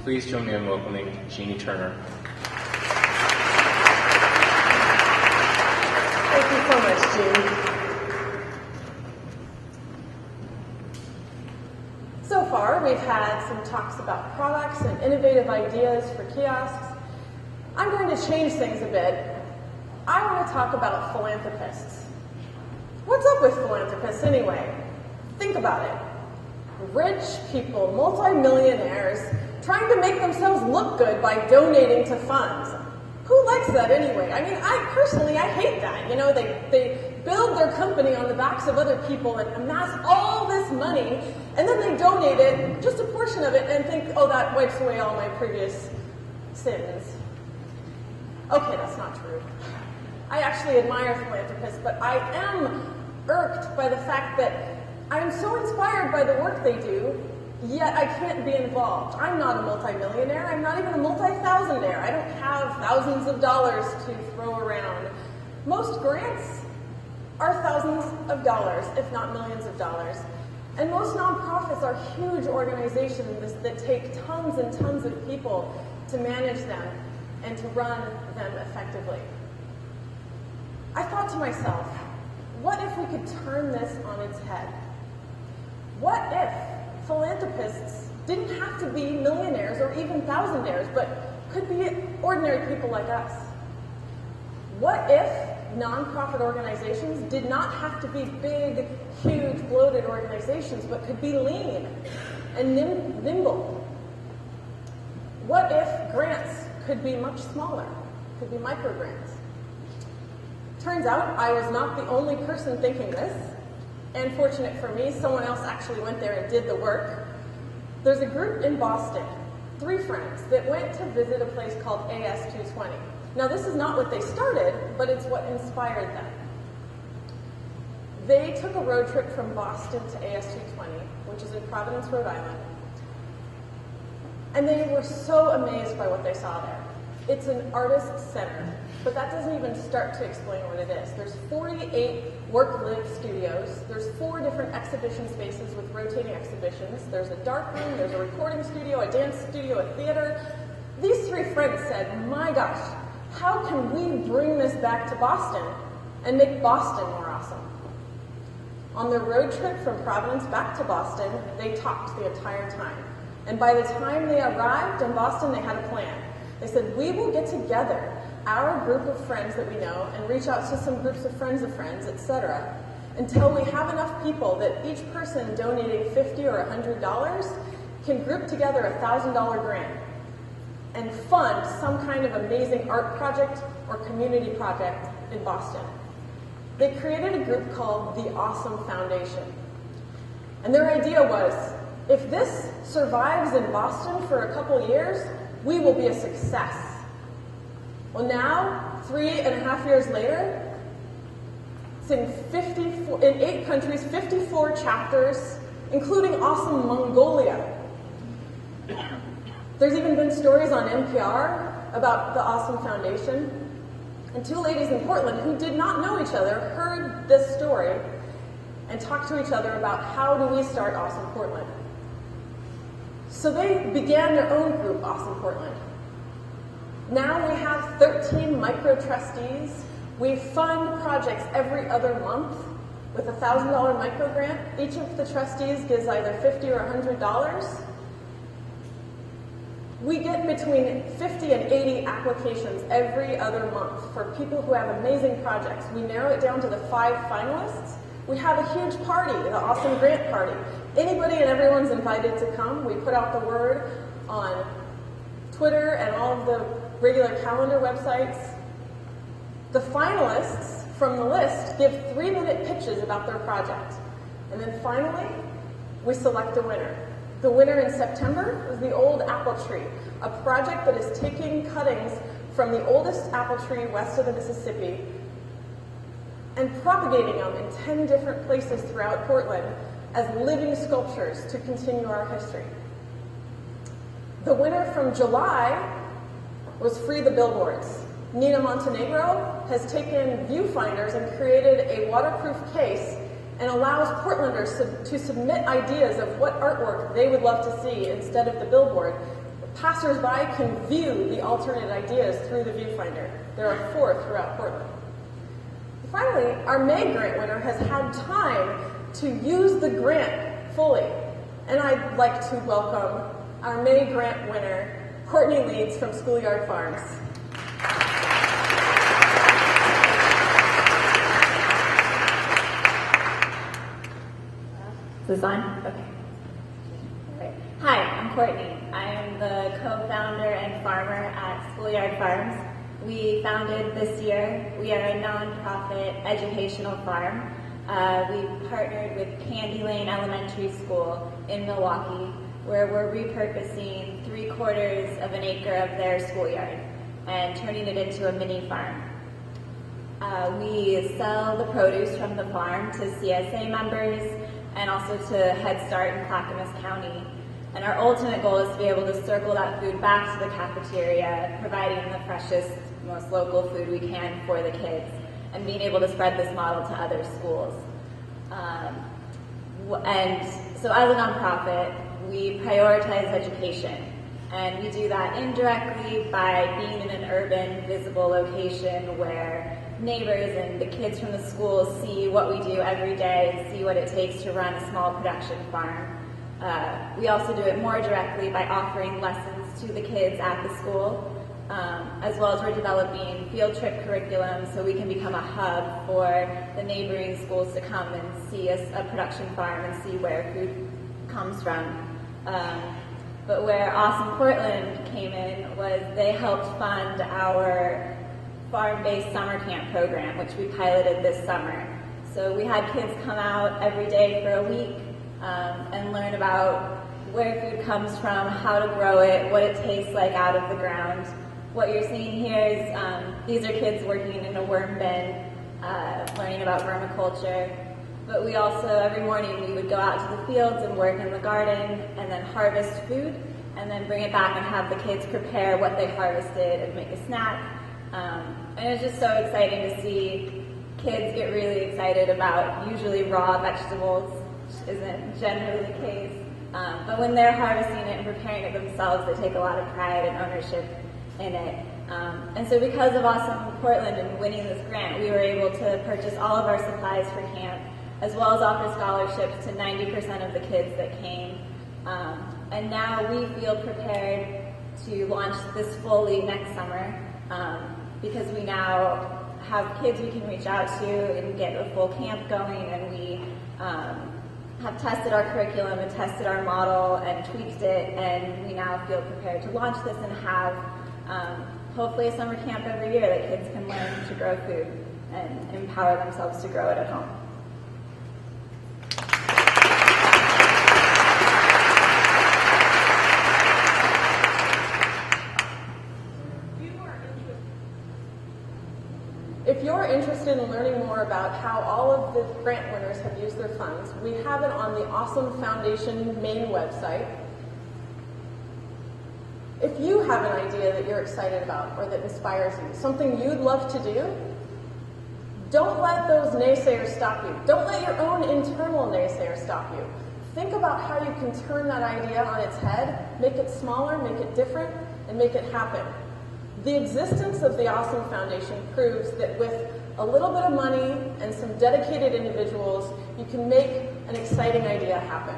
Please join me in welcoming Jeanne Turner. Thank you so much, Jeanne. So far, we've had some talks about products and innovative ideas for kiosks. I'm going to change things a bit. I want to talk about philanthropists. What's up with philanthropists anyway? Think about it. Rich people, multimillionaires, trying to make themselves look good by donating to funds. Who likes that anyway? I mean, I hate that. You know, they build their company on the backs of other people and amass all this money, and then they donate it, just a portion of it, and think, oh, that wipes away all my previous sins. Okay, that's not true. I actually admire philanthropists, but I am irked by the fact that I'm so inspired by the work they do, yet I can't be involved. I'm not a multimillionaire. I'm not even a multi-thousandaire. I don't have thousands of dollars to throw around. Most grants are thousands of dollars, if not millions of dollars. And most nonprofits are huge organizations that take tons and tons of people to manage them and to run them effectively. I thought to myself, what if we could turn this on its head? What if philanthropists didn't have to be millionaires or even thousandaires, but could be ordinary people like us? What if nonprofit organizations did not have to be big, huge, bloated organizations, but could be lean and nimble? What if grants could be much smaller, could be micro grants? Turns out I was not the only person thinking this. And fortunate for me, someone else actually went there and did the work. There's a group in Boston, 3 friends, that went to visit a place called AS220. Now, this is not what they started, but it's what inspired them. They took a road trip from Boston to AS220, which is in Providence, Rhode Island. And they were so amazed by what they saw there. It's an artist center, but that doesn't even start to explain what it is. There's 48 work-live studios. There's 4 different exhibition spaces with rotating exhibitions. There's a dark room, there's a recording studio, a dance studio, a theater. These 3 friends said, my gosh, how can we bring this back to Boston and make Boston more awesome? On their road trip from Providence back to Boston, they talked the entire time. And by the time they arrived in Boston, they had a plan. They said, we will get together our group of friends that we know and reach out to some groups of friends, etc., until we have enough people that each person donating $50 or $100 can group together a $1,000 grant and fund some kind of amazing art project or community project in Boston. They created a group called the Awesome Foundation. And their idea was, if this survives in Boston for a couple years, we will be a success. Well, now, 3.5 years later, it's in 8 countries, 54 chapters, including awesome Mongolia. There's even been stories on NPR about the Awesome Foundation. And 2 ladies in Portland who did not know each other heard this story and talked to each other about how do we start Awesome Portland. So they began their own group, Awesome Portland. Now we have 13 micro-trustees. We fund projects every other month with a $1,000 micro-grant. Each of the trustees gives either $50 or $100. We get between 50 and 80 applications every other month for people who have amazing projects. We narrow it down to the 5 finalists. We have a huge party, the Awesome Grant Party. Anybody and everyone's invited to come. We put out the word on Twitter and all of the regular calendar websites. The finalists from the list give 3-minute pitches about their project. And then finally, we select a winner. The winner in September was the Old Apple Tree, a project that is taking cuttings from the oldest apple tree west of the Mississippi and propagating them in 10 different places throughout Portland as living sculptures to continue our history. The winner from July was Free the Billboards. Nina Montenegro has taken viewfinders and created a waterproof case and allows Portlanders to submit ideas of what artwork they would love to see instead of the billboard. Passersby can view the alternate ideas through the viewfinder. There are 4 throughout Portland. Finally, our May grant winner has had time to use the grant fully. And I'd like to welcome our May grant winner, Courtney Leeds from Schoolyard Farms. Is this on? Okay. Great. Hi, I'm Courtney. I am the co-founder and farmer at Schoolyard Farms. We founded this year. We are a nonprofit educational farm. We partnered with Candy Lane Elementary School in Milwaukee, where we're repurposing 3/4 of an acre of their schoolyard and turning it into a mini farm. We sell the produce from the farm to CSA members and also to Head Start in Clackamas County. And our ultimate goal is to be able to circle that food back to the cafeteria, providing the freshest, most local food we can for the kids, and being able to spread this model to other schools. And so as a nonprofit, we prioritize education. And we do that indirectly by being in an urban, visible location where neighbors and the kids from the schools see what we do every day and see what it takes to run a small production farm. We also do it more directly by offering lessons to the kids at the school, as well as we're developing field trip curriculum so we can become a hub for the neighboring schools to come and see a production farm and see where food comes from. But where Awesome Portland came in was they helped fund our farm-based summer camp program, which we piloted this summer. So we had kids come out every day for a week and learn about where food comes from, how to grow it, what it tastes like out of the ground. What you're seeing here is these are kids working in a worm bin, learning about vermiculture. But we also, every morning, we would go out to the fields and work in the garden and then harvest food and then bring it back and have the kids prepare what they harvested and make a snack. And it's just so exciting to see kids get really excited about usually raw vegetables, which isn't generally the case. But when they're harvesting it and preparing it themselves, they take a lot of pride and ownership in it. And so because of Awesome Portland and winning this grant, we were able to purchase all of our supplies for camp, as well as offer scholarships to 90% of the kids that came. And now we feel prepared to launch this fully next summer because we now have kids we can reach out to and get a full camp going, and we have tested our curriculum and tested our model and tweaked it, and we now feel prepared to launch this and have hopefully a summer camp every year that kids can learn to grow food and empower themselves to grow it at home. If you're interested in learning more about how all of the grant winners have used their funds, we have it on the Awesome Foundation main website. If you have an idea that you're excited about or that inspires you, something you'd love to do, don't let those naysayers stop you. Don't let your own internal naysayers stop you. Think about how you can turn that idea on its head, make it smaller, make it different, and make it happen. The existence of the Awesome Foundation proves that with a little bit of money and some dedicated individuals, you can make an exciting idea happen.